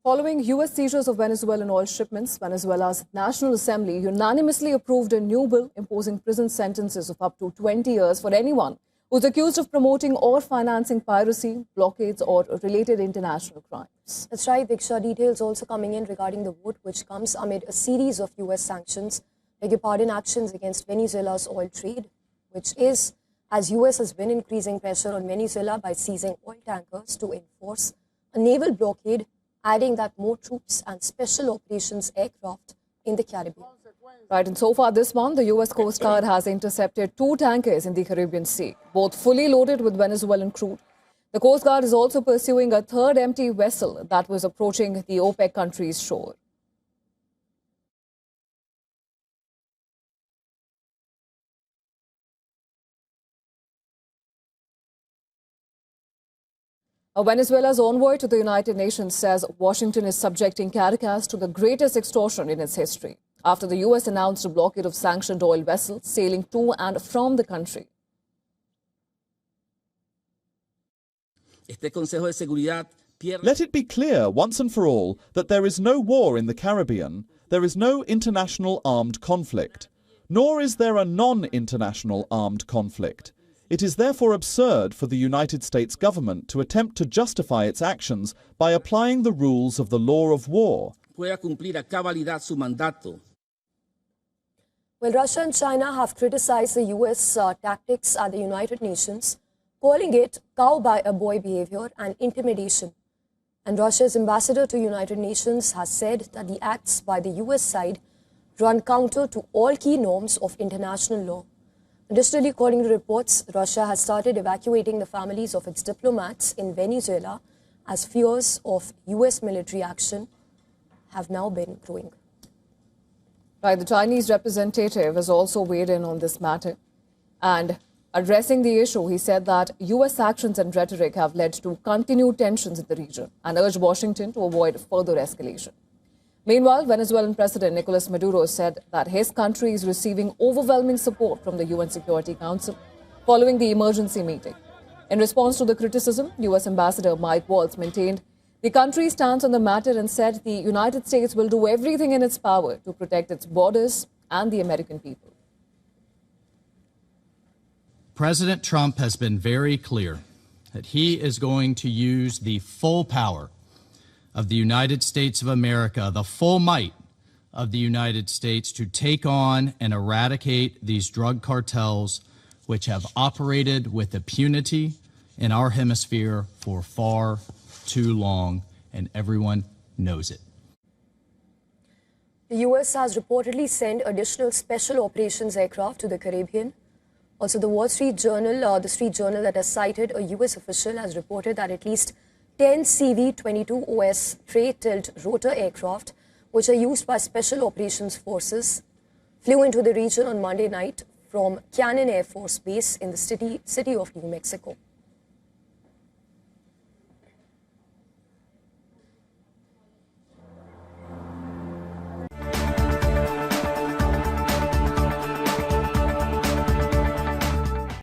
Following U.S. seizures of Venezuelan oil shipments, Venezuela's National Assembly unanimously approved a new bill imposing prison sentences of up to 20 years for anyone who's accused of promoting or financing piracy, blockades, or related international crimes. That's right, Diksha. Details also coming in regarding the vote, which comes amid a series of U.S. sanctions, actions against Venezuela's oil trade, which is as U.S. has been increasing pressure on Venezuela by seizing oil tankers to enforce a naval blockade, adding that more troops and special operations aircraft in the Caribbean. Right, and so far this month, the U.S. Coast Guard has intercepted 2 tankers in the Caribbean Sea, both fully loaded with Venezuelan crude. The Coast Guard is also pursuing a third empty vessel that was approaching the OPEC country's shore. Venezuela's envoy to the United Nations says Washington is subjecting Caracas to the greatest extortion in its history after the U.S. announced a blockade of sanctioned oil vessels sailing to and from the country. Let it be clear once and for all that there is no war in the Caribbean, there is no international armed conflict, nor is there a non-international armed conflict. It is therefore absurd for the United States government to attempt to justify its actions by applying the rules of the law of war. Well, Russia and China have criticized the U.S. Tactics at the United Nations, calling it cow-by-a-boy behavior and intimidation. And Russia's ambassador to United Nations has said that the acts by the U.S. side run counter to all key norms of international law. Additionally, according to reports, Russia has started evacuating the families of its diplomats in Venezuela as fears of U.S. military action have now been growing. Right, the Chinese representative has also weighed in on this matter. And addressing the issue, he said that U.S. actions and rhetoric have led to continued tensions in the region and urged Washington to avoid further escalation. Meanwhile, Venezuelan President Nicolas Maduro said that his country is receiving overwhelming support from the UN Security Council following the emergency meeting. In response to the criticism, U.S. Ambassador Mike Waltz maintained the country's stance on the matter and said the United States will do everything in its power to protect its borders and the American people. President Trump has been very clear that he is going to use the full power of the United States of America, the full might of the United States to take on and eradicate these drug cartels which have operated with impunity in our hemisphere for far too long, and everyone knows it. The U.S. has reportedly sent additional special operations aircraft to the Caribbean. Also, the Wall Street Journal, the Street Journal that has cited a U.S. official has reported that at least 10 CV-22OS straight-tilt rotor aircraft, which are used by Special Operations Forces, flew into the region on Monday night from Cannon Air Force Base in the city of New Mexico.